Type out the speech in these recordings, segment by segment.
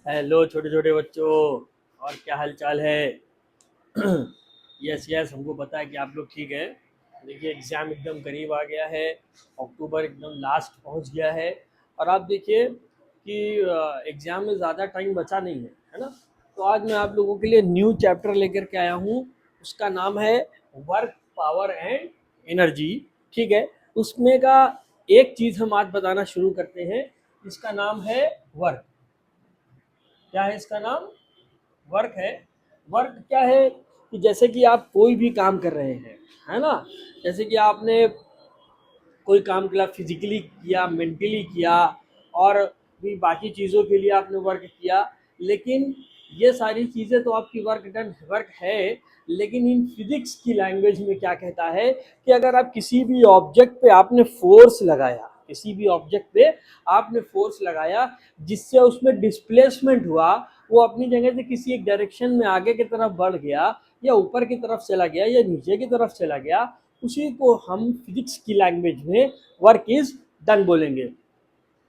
Hello छोटे छोटे बच्चों, और क्या हाल चाल है। यस यस, हमको पता है कि आप लोग ठीक है। देखिए एग्ज़ाम एकदम करीब आ गया है, अक्टूबर एकदम लास्ट पहुंच गया है। और आप देखिए कि एग्ज़ाम में ज़्यादा टाइम बचा नहीं है ना। तो आज मैं आप लोगों के लिए न्यू चैप्टर लेकर के आया हूँ। उसका नाम है वर्क, पावर एंड एनर्जी। ठीक है, उसमें का एक चीज़ हम आज बताना शुरू करते हैं, जिसका नाम है वर्क। क्या है इसका नाम? वर्क है। वर्क क्या है कि जैसे कि आप कोई भी काम कर रहे हैं, है ना। जैसे कि आपने कोई काम किया, फिजिकली किया, मेंटली किया, और भी बाकी चीज़ों के लिए आपने वर्क किया। लेकिन ये सारी चीज़ें तो आपकी वर्क है। लेकिन इन फिजिक्स की लैंग्वेज में क्या कहता है कि अगर आप किसी भी ऑब्जेक्ट पे आपने फोर्स लगाया, किसी भी ऑब्जेक्ट पे आपने फोर्स लगाया, जिससे उसमें डिस्प्लेसमेंट हुआ, वो अपनी जगह से किसी एक डायरेक्शन में आगे की तरफ बढ़ गया, या ऊपर की तरफ चला गया, या नीचे की तरफ चला गया, उसी को हम फिजिक्स की लैंग्वेज में वर्क इज डन बोलेंगे।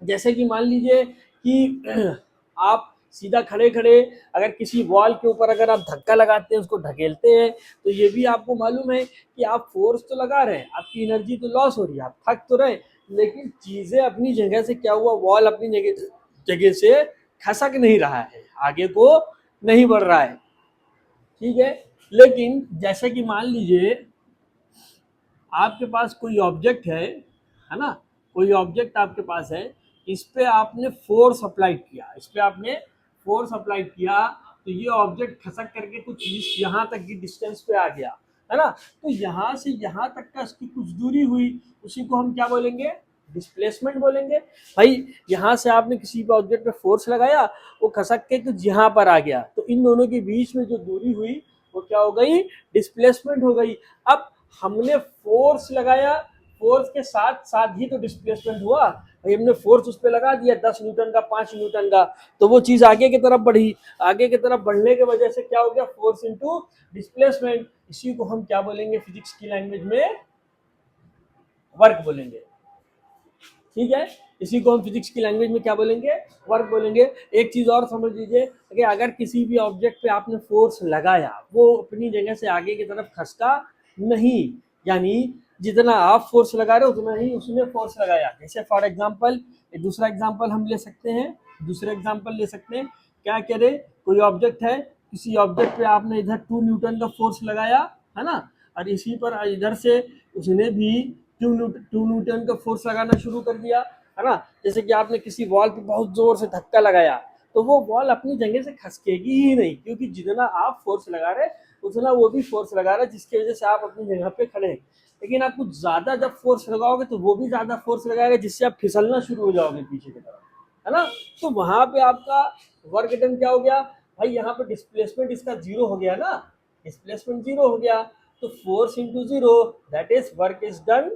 जैसे कि मान लीजिए कि आप सीधा खड़े खड़े अगर किसी वॉल के ऊपर अगर आप धक्का लगाते हैं, उसको ढकेलते हैं, तो ये भी आपको मालूम है कि आप फोर्स तो लगा रहे हैं, आपकी एनर्जी तो लॉस हो रही है, आप थक तो रहे, लेकिन चीज़ें अपनी जगह से क्या हुआ, वॉल अपनी जगह जगह से खसक नहीं रहा है, आगे को नहीं बढ़ रहा है। ठीक है, लेकिन जैसे कि मान लीजिए आपके पास कोई ऑब्जेक्ट है ना, कोई ऑब्जेक्ट आपके पास है, इस पे आपने फोर्स अप्लाई किया, इस पे आपने फोर्स अप्लाई किया, तो ये ऑब्जेक्ट खसक करके कुछ यहाँ तक की डिस्टेंस पे आ गया, है ना। तो यहाँ से यहाँ तक का इसकी कुछ दूरी हुई, उसी को हम क्या बोलेंगे? डिस्प्लेसमेंट बोलेंगे। भाई यहाँ से आपने किसी भी ऑब्जेक्ट पे फोर्स लगाया, वो खसक के कुछ यहाँ पर आ गया, तो इन दोनों के बीच में जो दूरी हुई वो क्या हो गई? डिस्प्लेसमेंट हो गई। अब हमने फोर्स लगाया, फोर्स के साथ साथ ही तो डिस्प्लेसमेंट हुआ। भाई हमने फोर्स उस पर लगा दिया 10 न्यूटन का, 5 न्यूटन का, तो वो चीज आगे की तरफ बढ़ी, आगे की तरफ बढ़ने की वजह से क्या हो गया? Force into displacement. इसी को हम क्या बोलेंगे फिजिक्स की लैंग्वेज में? वर्क बोलेंगे। ठीक है, इसी को हम फिजिक्स की लैंग्वेज में क्या बोलेंगे? वर्क बोलेंगे। एक चीज और समझ लीजिए कि अगर किसी भी ऑब्जेक्ट पे आपने फोर्स लगाया, वो अपनी जगह से आगे की तरफ खसका नहीं, यानी जितना आप फोर्स लगा रहे हो उतना ही उसने फोर्स लगाया। जैसे फॉर एग्जांपल, एक दूसरा एग्जांपल हम ले सकते हैं, दूसरे एग्जांपल ले सकते हैं। क्या करे, कोई ऑब्जेक्ट है, किसी ऑब्जेक्ट पे आपने इधर 2 न्यूटन का फोर्स लगाया, है ना, और इसी पर इधर से उसने भी 2 न्यूटन का फोर्स लगाना शुरू कर दिया, है ना। जैसे कि आपने किसी वॉल पे बहुत जोर से धक्का लगाया, तो वो वॉल अपनी जगह से खसकेगी ही नहीं, क्योंकि जितना आप फोर्स लगा रहे उतना वो भी फोर्स लगा रहा है, जिसकी वजह से आप अपनी जगह पे खड़े हैं। लेकिन आप कुछ ज्यादा जब फोर्स लगाओगे तो वो भी ज्यादा फोर्स लगाएगा, जिससे आप फिसलना शुरू हो जाओगे पीछे की तरफ, है ना। तो वहां पे आपका वर्क डन क्या हो गया? भाई यहाँ पे डिस्प्लेसमेंट इसका जीरो हो गया ना, डिस्प्लेसमेंट जीरो हो गया, तो force into zero, that is work is done,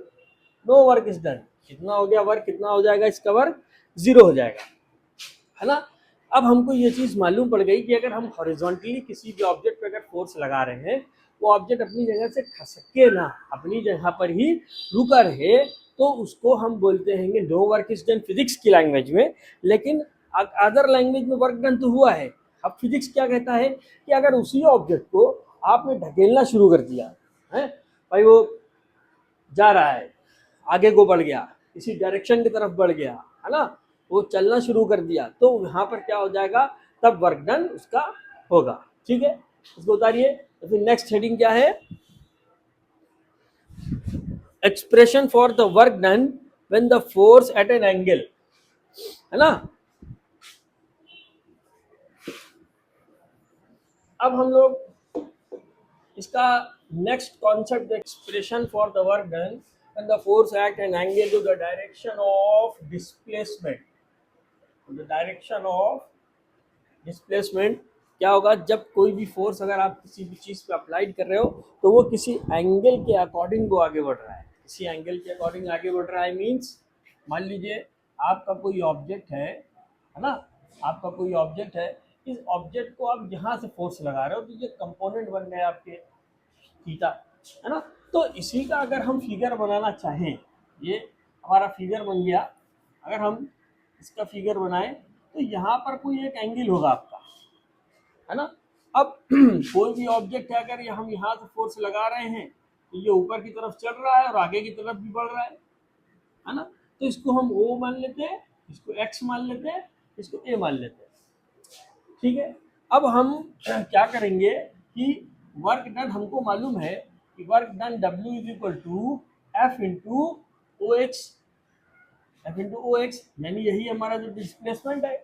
no work is done. कितना हो गया वर्क? कितना हो जाएगा इसका वर्क? जीरो हो जाएगा, है ना। अब हमको ये चीज मालूम पड़ गई कि अगर हम हॉरिजॉन्टली किसी भी ऑब्जेक्ट पे अगर फोर्स लगा रहे हैं, वो ऑब्जेक्ट अपनी जगह से खसके ना, अपनी जगह पर ही रुका रहे, तो उसको हम बोलते हैं no work is done physics की लैंग्वेज में। लेकिन अदर लैंग्वेज में वर्क डन तो हुआ है। अब फिजिक्स क्या कहता है कि अगर उसी ऑब्जेक्ट को आपने ढकेलना शुरू कर दिया है, भाई वो जा रहा है, आगे को बढ़ गया, इसी डायरेक्शन की तरफ बढ़ गया, है ना, वो चलना शुरू कर दिया, तो यहाँ पर क्या हो जाएगा? तब वर्क डन उसका होगा। ठीक है, इसको उतारिए। तो फिर नेक्स्ट हेडिंग क्या है? Expression for the work done when the force at an angle, है ना। अब हम लोग इसका next concept, expression for the work done when the force act an angle to the direction of displacement, the direction of displacement. क्या होगा जब कोई भी फोर्स अगर आप किसी भी चीज़ पे अप्लाइड कर रहे हो, तो वो किसी एंगल के अकॉर्डिंग वो आगे बढ़ रहा है, किसी एंगल के अकॉर्डिंग आगे बढ़ रहा है। मीन्स मान लीजिए आपका कोई ऑब्जेक्ट है ना, आपका कोई ऑब्जेक्ट है, इस ऑब्जेक्ट को आप यहाँ से फोर्स लगा रहे हो, तो ये कंपोनेंट बन गए आपके थीटा, है ना। तो इसी का अगर हम फिगर बनाना चाहें, ये हमारा फिगर बन गया, अगर हम इसका फिगर बनाएं, तो यहाँ पर कोई एक एंगल होगा आपका, है ना। अब कोई भी ऑब्जेक्ट है, अगर हम यहाँ से फोर्स लगा रहे हैं तो ये ऊपर की तरफ चढ़ रहा है और आगे की तरफ भी बढ़ रहा है ना। तो इसको हम O मान लेते हैं, इसको X मान लेते हैं, इसको A मान लेते हैं, ठीक है। अब हम क्या करेंगे कि वर्क डन हमको मालूम है कि work done W is equal to F into o x, F into o x, यानी यही हमारा जो डिस्प्लेसमेंट है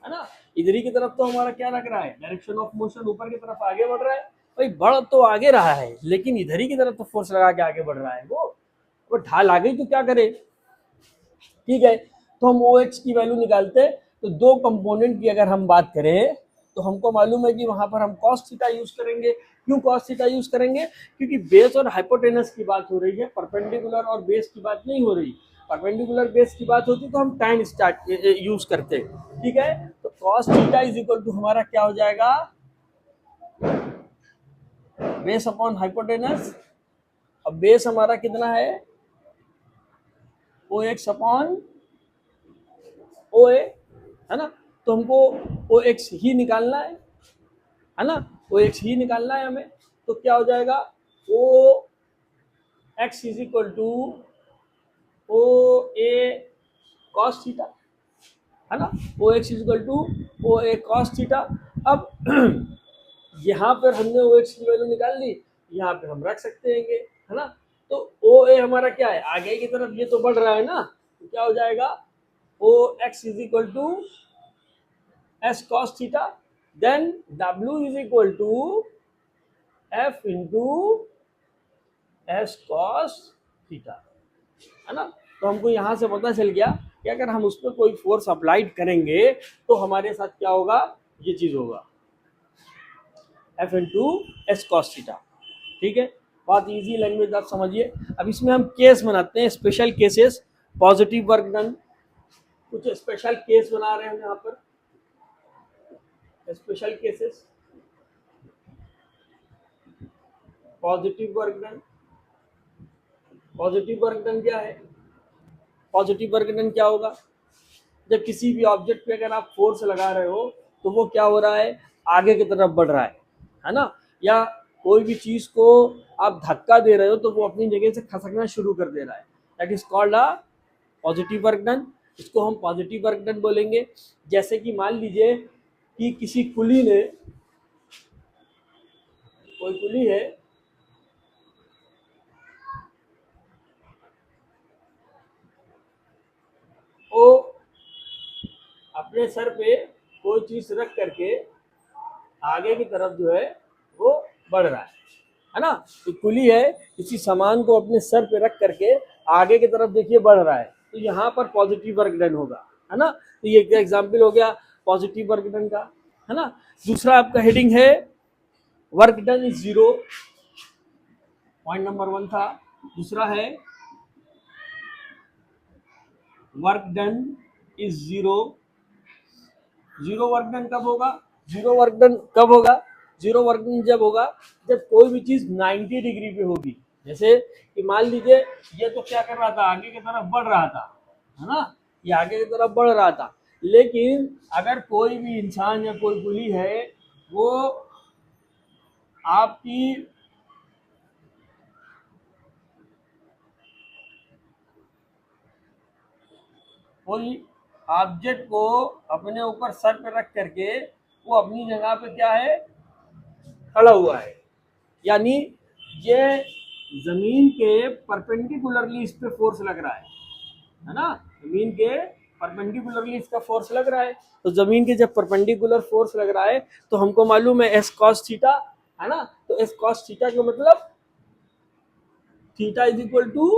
ना। इधर ही की तरफ तो हमारा क्या लग रहा है, डायरेक्शन ऑफ मोशन ऊपर की तरफ आगे बढ़ रहा है। भाई बढ़ तो आगे रहा है, लेकिन इधर ही की तरफ तो फोर्स लगा के आगे बढ़ रहा है वो ढाल आ गई तो क्या करे, ठीक है। तो हम ओ एक्स की वैल्यू निकालते, तो दो कंपोनेंट की अगर हम बात करें तो हमको मालूम है कि वहां पर हम कॉस थीटा यूज करेंगे। क्यों कॉस थीटा यूज करेंगे, क्योंकि बेस और हाइपोटेनस की बात हो रही है, परपेंडिकुलर और बेस की बात नहीं हो रही। परपेंडिकुलर बेस की बात होती तो हम टाइम स्टार्ट यूज करते, ठीक है। तो cos theta is equal to हमारा क्या हो जाएगा, बेस अपॉन हाइपोटेनस। अब बेस हमारा कितना है, ओ एक्स अपॉन ओ ए, है ना। तो हमको ओ एक्स ही निकालना है ना, ओ एक्स ही निकालना है हमें। तो क्या हो जाएगा, O X is equal to O A cos theta, है ना। O X is equal to O A cos theta. अब यहाँ पर हमने ओ एक्स की वैल्यू निकाल ली, यहाँ पे हम रख सकते हैं, है ना। तो ओ ए हमारा क्या है, आगे की तरफ ये तो बढ़ रहा है ना, तो क्या हो जाएगा, O X is equal to S cos theta, then W is equal to F into S cos theta, है ना। तो हमको यहाँ से पता चल गया कि अगर हम उस पर कोई फोर्स अप्लाइड करेंगे तो हमारे साथ क्या होगा, ये चीज होगा, F into S cos theta, ठीक है। बहुत इजी लैंग्वेज आप समझिए। अब इसमें हम केस बनाते हैं, special cases, positive work done, कुछ स्पेशल केस बना रहे हैं यहाँ पर, special cases, positive work done. Positive work done क्या है, पॉजिटिव वर्क डन क्या होगा, जब किसी भी ऑब्जेक्ट पे अगर आप फोर्स लगा रहे हो तो वो क्या हो रहा है, आगे की तरफ बढ़ रहा है ना। या कोई भी चीज को आप धक्का दे रहे हो तो वो अपनी जगह से खसकना शुरू कर दे रहा है, that is called a positive work done. इसको हम पॉजिटिव वर्क डन बोलेंगे। जैसे कि मान लीजिए कि किसी कुली ने, कोई कुली है, वो अपने सर पे कोई चीज रख करके आगे की तरफ जो है वो बढ़ रहा है ना। तो कुली है, किसी सामान को अपने सर पे रख करके आगे की तरफ देखिए बढ़ रहा है, तो यहाँ पर पॉजिटिव वर्क डन होगा, है ना। तो ये एक एग्जाम्पल हो गया पॉजिटिव वर्क डन का, है ना। दूसरा आपका हेडिंग है work done is zero, point number 1 था। दूसरा है work done is zero. Zero work done कब होगा, जीरो वर्क डन कब होगा, जीरो वर्क डन जब होगा जब कोई भी चीज 90 डिग्री पे होगी। जैसे कि मान लीजिए ये तो क्या कर रहा था, आगे की तरफ बढ़ रहा था, है ना, ये आगे की तरफ बढ़ रहा था। लेकिन अगर कोई भी इंसान या कोई कुली है, वो आपकी कोई ऑब्जेक्ट को अपने ऊपर सर पे रख करके वो अपनी जगह पे क्या है, खड़ा हुआ है, यानी ये जमीन के परपेंडिकुलरली इस पे फोर्स लग रहा है ना, जमीन के परपेंडिकुलरली इसका फोर्स लग रहा है। तो जमीन के जब परपेंडिकुलर फोर्स लग रहा है तो हमको मालूम है एस कॉस थीटा, है ना। तो एस कॉस थीटा का मतलब theta is equal to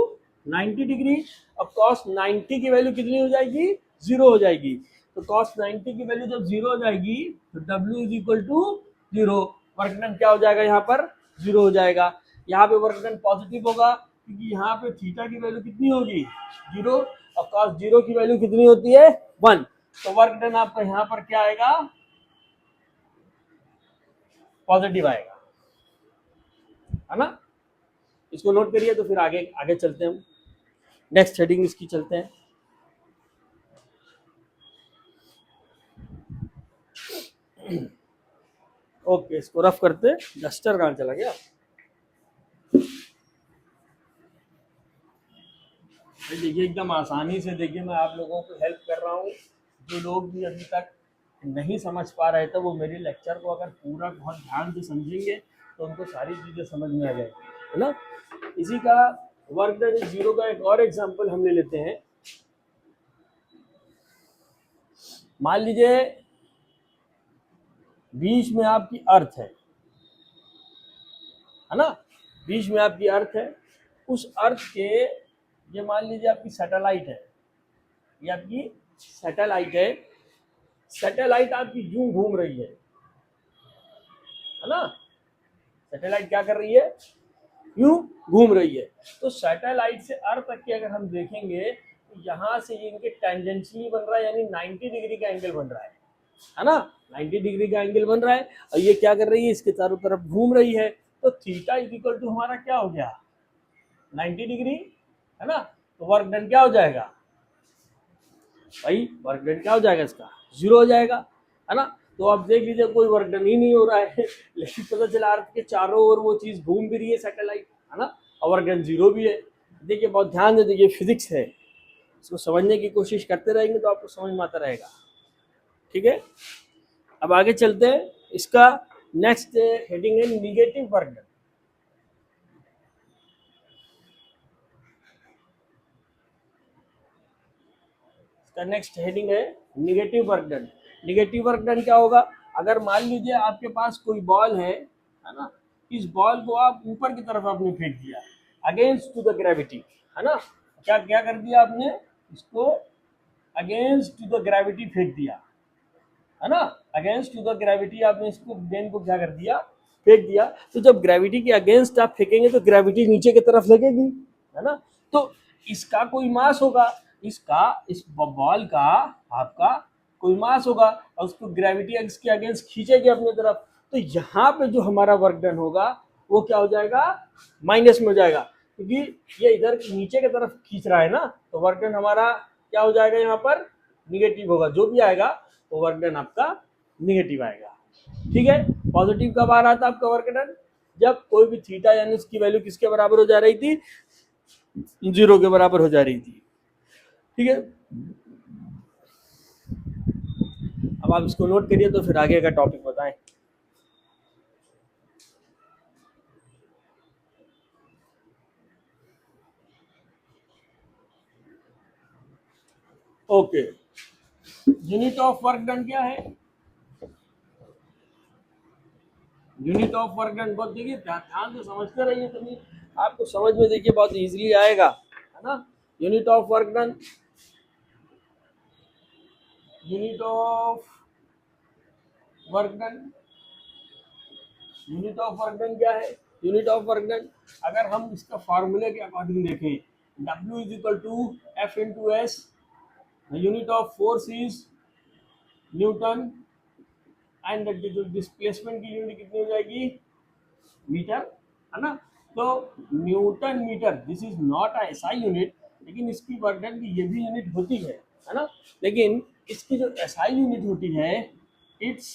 90 degree. अब कॉस 90 की वैल्यू कितनी हो जाएगी, जीरो हो जाएगी। तो कॉस 90 की वैल्यू जब जीरो हो जाएगी तो W is equal to zero, work done क्या हो जाएगा, यहाँ पर जीरो हो जाएगा। यहाँ पे वर्क डन पॉजिटिव होगा क्योंकि यहाँ पे थीटा की वैल्यू कितनी होगी, जीरो, और कॉस जीरो की वैल्यू कितनी होती है, 1। तो वर्क डन आपका यहाँ पर क्या आएगा, पॉजिटिव आएगा, है ना। इसको नोट करिए, तो फिर आगे आगे चलते हैं हम, नेक्स्ट हेडिंग इसकी चलते हैं। ओके, इसको रफ करते। डस्टर कहाँ चला गया? देखिए एकदम आसानी से, देखिए मैं आप लोगों को हेल्प कर रहा हूँ। जो लोग भी अभी तक नहीं समझ पा रहे थे वो मेरे लेक्चर को अगर पूरा बहुत ध्यान से समझेंगे तो उनको सारी चीज़ें समझ में आ जाएगी, है ना। इसी का वर्क डन इज जीरो का एक और एग्जांपल हम ले लेते हैं। मान लीजिए बीच में आपकी अर्थ है ना, बीच में आपकी अर्थ है। उस अर्थ के, ये मान लीजिए आपकी सैटेलाइट है, ये आपकी सैटेलाइट है। सैटेलाइट आपकी यूं घूम रही है ना। सैटेलाइट क्या कर रही है? यूं घूम रही है। तो सैटेलाइट से अर्थ तक के अगर हम देखेंगे तो यहाँ से ये इनके टेंजेंशियली बन रहा है, यानी 90 डिग्री का एंगल बन रहा है ना। 90 डिग्री का एंगल बन रहा है और ये क्या कर रही है? इसके चारों तरफ घूम रही है। तो थीटा इज इक्वल टू हमारा क्या हो गया? 90 डिग्री, है ना। तो वर्क डन क्या हो जाएगा भाई? वर्क डन क्या हो जाएगा? इसका जीरो हो जाएगा, है ना। तो आप देख लीजिए कोई वर्क डन ही नहीं हो रहा है लेकिन पता चला अर्थ के चारों ओर वो चीज घूम भी रही है, सैटेलाइट, है ना, और वर्क डन जीरो भी है। देखिए बहुत ध्यान से देखिए, फिजिक्स है, इसको समझने की कोशिश करते रहेंगे तो आपको समझ में आता रहेगा। ठीक है, अब आगे चलते हैं। इसका नेक्स्ट हेडिंग है निगेटिव वर्क डन। इसका नेक्स्ट हेडिंग है negative work done. Negative work done क्या होगा? अगर मान लीजिए आपके पास कोई बॉल है ना, इस बॉल को आप ऊपर की तरफ आपने फेंक दिया अगेंस्ट टू द ग्रेविटी, है ना। क्या क्या कर दिया आपने? इसको अगेंस्ट टू द ग्रेविटी फेंक दिया, है ना। अगेंस्ट टू द ग्रेविटी आपने इसको, गेंद को क्या कर दिया? फेंक दिया। तो जब ग्रेविटी के अगेंस्ट आप फेंकेंगे तो ग्रेविटी नीचे की तरफ लगेगी, है ना। तो इसका कोई मास होगा, इसका, इस बॉल का आपका कोई मास होगा और उसको ग्रेविटी इसके अगेंस्ट खींचेगी अपनी तरफ। तो यहाँ पे जो हमारा वर्क डन होगा वो क्या हो जाएगा? माइनस में हो जाएगा, क्योंकि ये इधर नीचे की तरफ खींच रहा है ना। तो वर्क डन हमारा क्या हो जाएगा? यहाँ पर निगेटिव होगा। जो भी आएगा वो वर्क डन आपका निगेटिव आएगा। ठीक है, पॉजिटिव कब आ रहा था आपका वर्क डन? जब कोई भी थीटा यानी उसकी वैल्यू किसके बराबर हो जा रही थी? जीरो के बराबर हो जा रही थी। ठीक है, अब आप इसको नोट करिए तो फिर आगे का टॉपिक बताएं। Okay, unit of work done क्या है? यूनिट ऑफ वर्क डन, बहुत देखिए ध्यान से समझते रहिए, तभी आपको समझ में देखिए बहुत इजीली आएगा, है ना। Unit of work done, unit of work done, unit of work done क्या है? यूनिट ऑफ वर्क डन अगर हम इसका फार्मूले के अकॉर्डिंग देखें, W is equal to F into s, unit of force is newton, and displacement की unit कितनी हो जाएगी? मीटर, है ना। तो newton metre, this is not a SI unit, लेकिन इसकी वर्क डन की ये भी यूनिट होती है ना। लेकिन इसकी जो एसआई यूनिट होती है, it's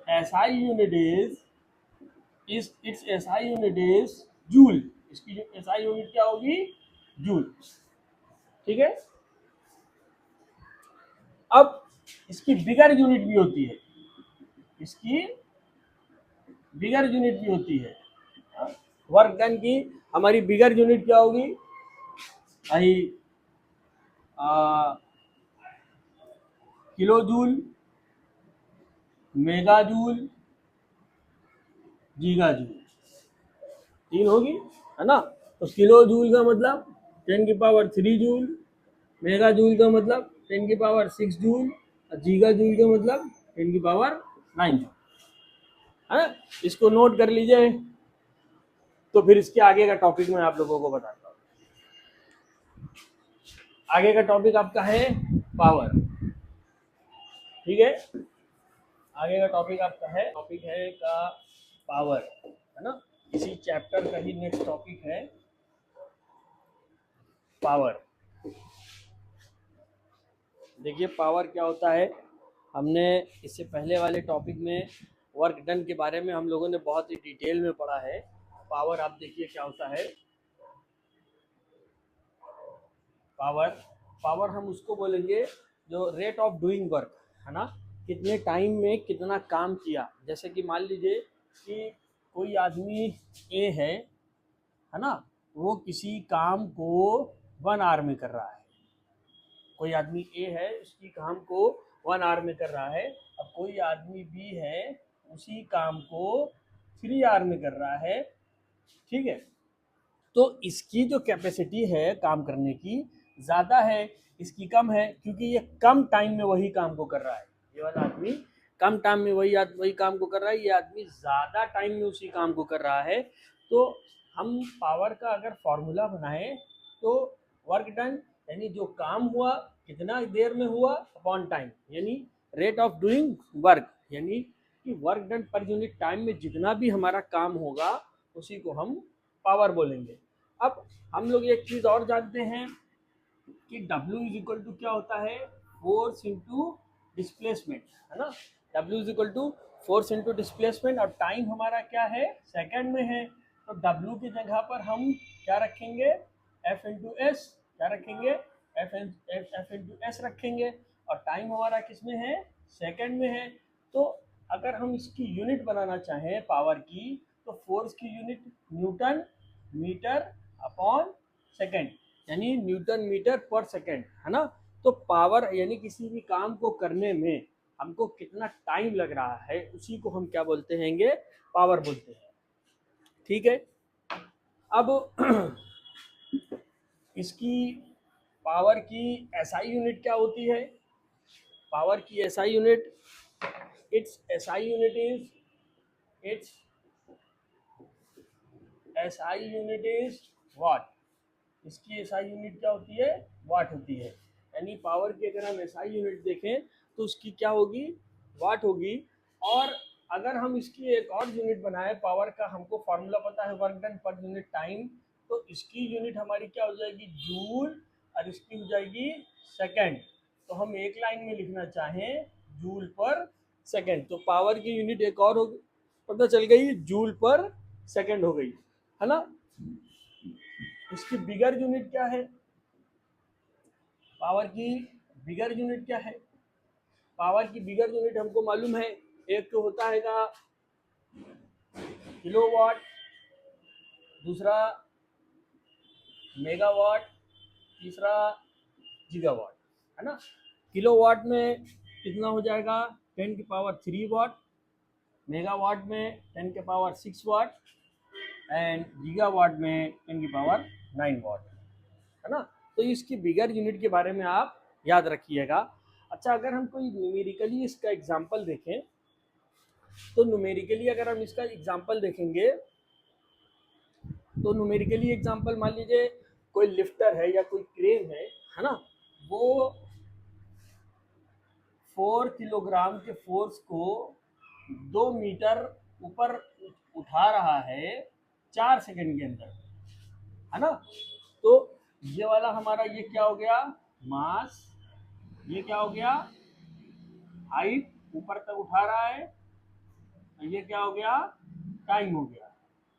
SI unit is it's SI unit is joule. इसकी जो एसआई यूनिट क्या होगी? जूल। ठीक है, अब इसकी बिगर यूनिट भी होती है, इसकी बिगर यूनिट भी होती है। वर्क डन की हमारी बिगर यूनिट क्या होगी भाई? Kilo joule, mega joule, giga joule, तीन होगी, है ना। तो किलो जूल का मतलब 10⁻³ जूल, मेगा जूल का मतलब 10⁻6 जूल, और गीगा जूल का मतलब 10⁻9 जूल, है ना। इसको नोट कर लीजिए, तो फिर इसके आगे का टॉपिक मैं आप लोगों को बताता हूँ। आगे का टॉपिक आपका है पावर। ठीक है, आगे का टॉपिक आपका है, टॉपिक है का पावर, है ना। इसी चैप्टर का ही नेक्स्ट टॉपिक है पावर। देखिए पावर क्या होता है, हमने इससे पहले वाले टॉपिक में वर्क डन के बारे में हम लोगों ने बहुत ही डिटेल में पढ़ा है। पावर आप देखिए क्या होता है। पावर पावर हम उसको बोलेंगे जो रेट ऑफ डूइंग वर्क है ना, कितने टाइम में कितना काम किया। जैसे कि मान लीजिए कि कोई आदमी ए है ना, वो किसी काम को 1 आवर में कर रहा है। कोई आदमी ए है, उसकी काम को 1 आवर में कर रहा है। अब कोई आदमी बी है, उसी काम को 3 आवर में कर रहा है। ठीक है, तो इसकी जो कैपेसिटी है काम करने की ज़्यादा है, इसकी कम है, क्योंकि ये कम टाइम में वही काम को कर रहा है। ये वाला आदमी कम टाइम में वही काम को कर रहा है, ये आदमी ज़्यादा टाइम में उसी काम को कर रहा है। तो हम पावर का अगर फॉर्मूला बनाएं तो वर्क डन यानी जो काम हुआ कितना देर में हुआ अपॉन टाइम, यानी रेट ऑफ डूइंग वर्क, यानी कि work done per unit time में जितना भी हमारा काम होगा उसी को हम पावर बोलेंगे। अब हम लोग एक चीज़ और जानते हैं कि W इज इक्वल टू क्या होता है, फोर्स इंटू डिस्प्लेसमेंट, है ना। W is equal to force into displacement, और टाइम हमारा क्या है, सेकंड में है। तो W की जगह पर हम क्या रखेंगे, F इंटू एस, क्या रखेंगे, एफ इंटू एस रखेंगे, और टाइम हमारा किस में है, सेकंड में है। तो अगर हम इसकी यूनिट बनाना चाहें पावर की, तो फोर्स की unit newton metre upon second, यानी न्यूटन मीटर पर सेकंड, है ना। तो पावर यानी किसी भी काम को करने में हमको कितना टाइम लग रहा है उसी को हम क्या बोलते हैंगे, पावर बोलते हैं। ठीक है, अब इसकी पावर की एसआई यूनिट क्या होती है। पावर की SI unit, it's SI unit is it's SI unit is what. इसकी एसआई यूनिट क्या होती है, वाट होती है। यानी पावर की अगर हम एसआई यूनिट देखें तो उसकी क्या होगी, वाट होगी। और अगर हम इसकी एक और यूनिट बनाए पावर का, हमको फॉर्मूला पता है work done per unit time, तो इसकी यूनिट हमारी क्या हो जाएगी, जूल, और इसकी हो जाएगी सेकंड। तो हम एक लाइन में लिखना चाहें जूल पर सेकंड, तो पावर की यूनिट एक और हो पता चल गई, जूल पर सेकंड हो गई, है ना। इसकी बिगर यूनिट क्या है, पावर की बिगर यूनिट क्या है। पावर की बिगर यूनिट हमको मालूम है, एक तो होता है का किलोवाट, दूसरा मेगावाट, तीसरा गीगावाट, है ना। किलोवाट में कितना हो जाएगा, 10⁻³ वाट, मेगावाट में 10⁻6 वाट, एंड गीगावाट में 10⁻9 वाट, है ना। तो इसकी बिगर यूनिट के बारे में आप याद रखिएगा। अच्छा, अगर हम कोई न्यूमेरिकली इसका एग्जांपल देखें, तो न्यूमेरिकली अगर हम इसका एग्जांपल देखेंगे तो न्यूमेरिकली एग्जांपल मान लीजिए कोई लिफ्टर है या कोई क्रेन है ना, वो 4 किलोग्राम के फोर्स को 2 मीटर ऊपर उठा रहा है 4 सेकंड के अंदर, है ना। तो ये वाला हमारा ये क्या हो गया, मास, ये क्या हो गया, हाइट, ऊपर तक उठा रहा है, ये क्या हो गया, टाइम हो गया,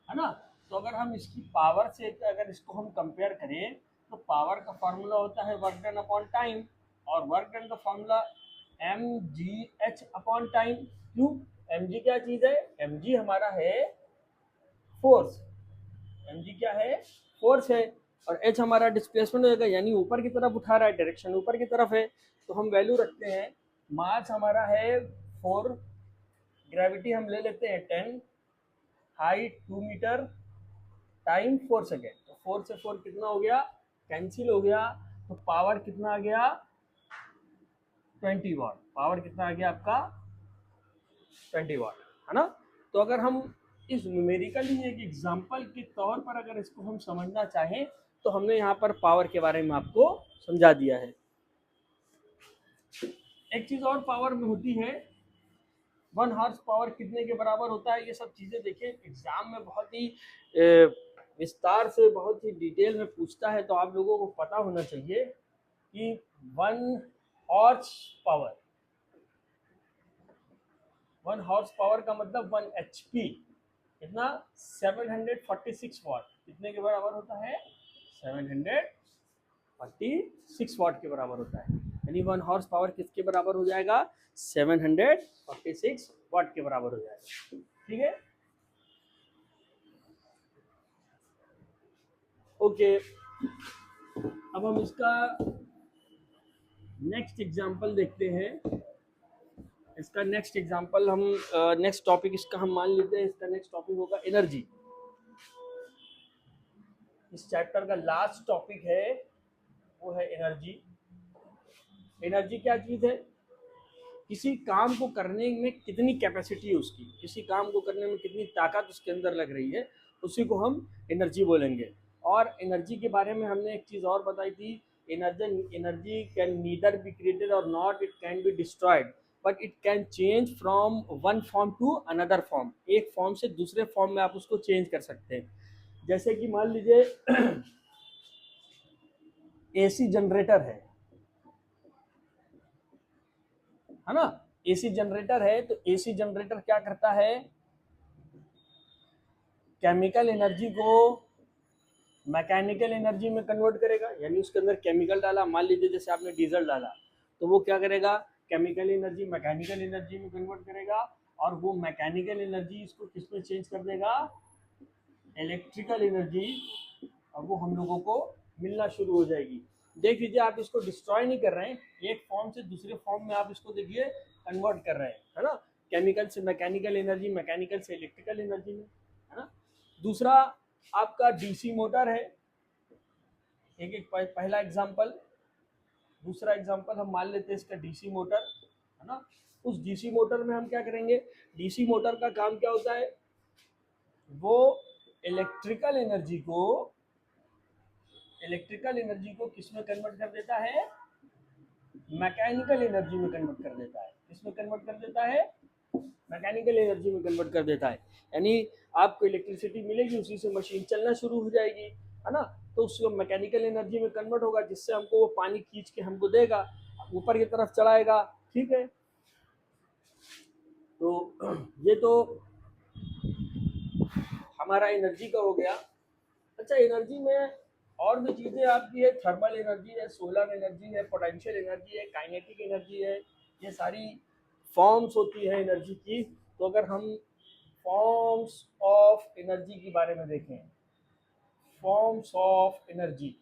है ना। तो अगर हम इसकी पावर से अगर इसको हम कंपेयर करें तो पावर का फॉर्मूला होता है वर्क डन अपॉन टाइम, और वर्क डन का फॉर्मूला mgh अपॉन टाइम। क्यों, mg क्या चीज है, mg हमारा है फोर्स, mg क्या है, फोर्स है, और h हमारा डिस्प्लेसमेंट हो जाएगा, यानी ऊपर की तरफ उठा रहा है, डायरेक्शन ऊपर की तरफ है। तो हम वैल्यू रखते हैं, मास हमारा है 4, ग्रेविटी हम ले लेते हैं 10, हाइट 2 मीटर, टाइम 4 सेकेंड। तो 4 से 4 कितना हो गया, कैंसिल हो गया। तो पावर कितना आ गया, 20 वाट। पावर कितना आ गया आपका, 20 वाट, है ना। तो अगर हम इस न्यूमेरिकली एक एग्जांपल के तौर पर अगर इसको हम समझना चाहें तो हमने यहाँ पर पावर के बारे में आपको समझा दिया है। एक चीज और पावर में होती है, 1 हॉर्स पावर कितने के बराबर होता है। ये सब चीजें देखिए एग्जाम में बहुत ही विस्तार से, बहुत ही डिटेल में पूछता है, तो आप लोगों को पता होना चाहिए कि 1 हॉर्स पावर 1 हॉर्स पावर का मतलब 1 HP कितना 746 वाट कितने के बराबर होता है 746 वाट के बराबर होता है। यानी 1 हॉर्स पावर किसके बराबर हो जाएगा 746 वाट के बराबर हो जाएगा। ठीक है ओके। अब हम इसका नेक्स्ट एग्जांपल देखते हैं। इसका नेक्स्ट एग्जांपल हम नेक्स्ट टॉपिक इसका हम मान लेते हैं। इसका नेक्स्ट टॉपिक होगा एनर्जी। इस चैप्टर का लास्ट टॉपिक है वो है एनर्जी। एनर्जी क्या चीज है किसी काम को करने में कितनी कैपेसिटी है उसकी, किसी काम को करने में कितनी ताकत उसके अंदर लग रही है, उसी को हम एनर्जी बोलेंगे। और एनर्जी के बारे में हमने एक चीज़ और बताई थी, energy can neither be created or not it can be destroyed but it can change from one form to another form. एक फॉर्म से दूसरे फॉर्म में आप उसको चेंज कर सकते हैं। जैसे कि मान लीजिए एसी जनरेटर है ना। एसी जनरेटर है तो एसी जनरेटर क्या करता है केमिकल एनर्जी को मैकेनिकल एनर्जी में कन्वर्ट करेगा। यानी उसके अंदर केमिकल डाला, मान लीजिए जैसे आपने डीजल डाला तो वो क्या करेगा केमिकल एनर्जी मैकेनिकल एनर्जी में कन्वर्ट करेगा और वो मैकेनिकल एनर्जी इसको किस में चेंज कर देगा इलेक्ट्रिकल एनर्जी और वो हम लोगों को मिलना शुरू हो जाएगी। देख लीजिए आप इसको डिस्ट्रॉय नहीं कर रहे हैं, एक फॉर्म से दूसरे फॉर्म में आप इसको देखिए कन्वर्ट कर रहे हैं, है ना। केमिकल से मैकेनिकल एनर्जी, मैकेनिकल से इलेक्ट्रिकल एनर्जी में, है ना। दूसरा आपका डीसी मोटर है, एक पहला एग्जांपल। दूसरा एग्जांपल हम मान लेते हैं इसका डीसी मोटर, है ना। उस डीसी मोटर में हम क्या करेंगे, डीसी मोटर का काम क्या होता है, वो इलेक्ट्रिकल एनर्जी को किस में कन्वर्ट कर देता है, मैकेनिकल एनर्जी में कन्वर्ट कर देता है। किस में कन्वर्ट कर देता है, मैकेनिकल एनर्जी में कन्वर्ट कर देता है। यानी आपको इलेक्ट्रिसिटी मिलेगी, उसी से मशीन चलना शुरू हो जाएगी, है ना। तो उसको मैकेनिकल एनर्जी में कन्वर्ट होगा जिससे हमको वो पानी खींच के हमको देगा, ऊपर की तरफ चलाएगा। ठीक है, तो ये तो हमारा एनर्जी का हो गया। अच्छा, एनर्जी में और भी चीज़ें आपकी है, थर्मल एनर्जी है, सोलर एनर्जी है, पोटेंशियल एनर्जी है, काइनेटिक एनर्जी है। ये सारी फॉर्म्स होती है एनर्जी की। तो अगर हम फॉर्म्स ऑफ एनर्जी के बारे में देखें, फॉर्म्स ऑफ एनर्जी,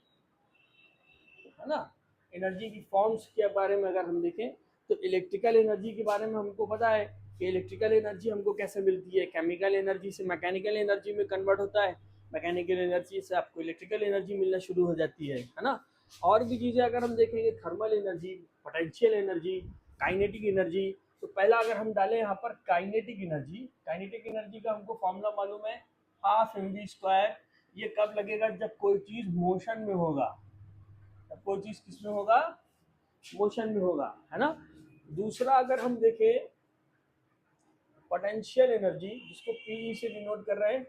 है ना, एनर्जी की फॉर्म्स के बारे में अगर हम देखें तो इलेक्ट्रिकल एनर्जी के बारे में हमको पता है कि इलेक्ट्रिकल एनर्जी हमको कैसे मिलती है, केमिकल एनर्जी से मैकेनिकल एनर्जी में कन्वर्ट होता है, मैकेनिकल एनर्जी से आपको इलेक्ट्रिकल एनर्जी मिलना शुरू हो जाती है ना। और भी चीज़ें अगर हम देखेंगे, thermal energy, potential energy, kinetic energy. तो पहला अगर हम डालें यहाँ पर काइनेटिक एनर्जी का हमको फॉर्मूला मालूम है, हाफ mv²। ये कब लगेगा, जब कोई चीज़ मोशन में होगा, जब कोई चीज़ किस में होगा, मोशन में होगा, है ना। दूसरा अगर हम देखें पोटेंशियल एनर्जी, जिसको पीई से डिनोट कर रहे हैं,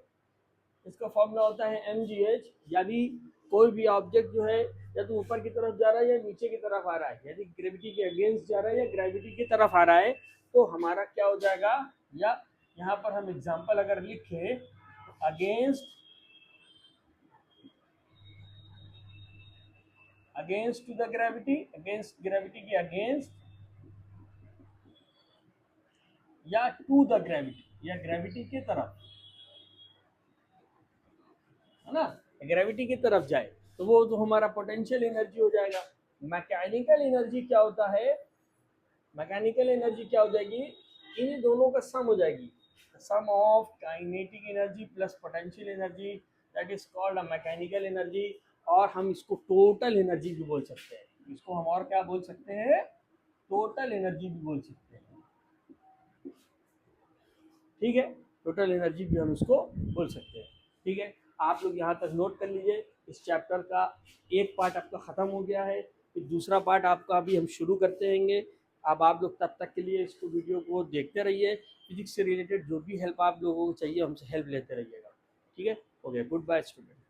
इसका फॉर्मूला होता है mgh। यानी कोई भी ऑब्जेक्ट जो है या तो ऊपर की तरफ जा रहा है या नीचे की तरफ आ रहा है, यदि ग्रेविटी के अगेंस्ट जा रहा है या ग्रेविटी की तरफ आ रहा है, तो हमारा क्या हो जाएगा, या यहाँ पर हम एग्जाम्पल अगर लिखें, against to the gravity, against gravity के अगेंस्ट, या टू द ग्रेविटी, या ग्रेविटी की तरफ, है ना, ग्रेविटी की तरफ जाए तो वो तो हमारा पोटेंशियल एनर्जी हो जाएगा। मैकेनिकल एनर्जी क्या होता है, मैकेनिकल एनर्जी क्या हो जाएगी, इन दोनों का सम हो जाएगी, sum of kinetic energy plus potential energy, that is called a mechanical energy. और हम इसको टोटल एनर्जी भी बोल सकते हैं, इसको हम और क्या बोल सकते हैं, टोटल एनर्जी भी बोल सकते हैं। ठीक है, टोटल एनर्जी भी हम इसको बोल सकते हैं। ठीक है, आप लोग यहाँ तक नोट कर लीजिए। इस चैप्टर का एक पार्ट आपका ख़त्म हो गया है, फिर दूसरा पार्ट आपका अभी हम शुरू करते रहेंगे। अब आप लोग तब तक के लिए इसको वीडियो को देखते रहिए। फिजिक्स से रिलेटेड जो भी हेल्प आप लोगों को चाहिए हमसे हेल्प लेते रहिएगा। ठीक है, ओके, गुड बाय स्टूडेंट।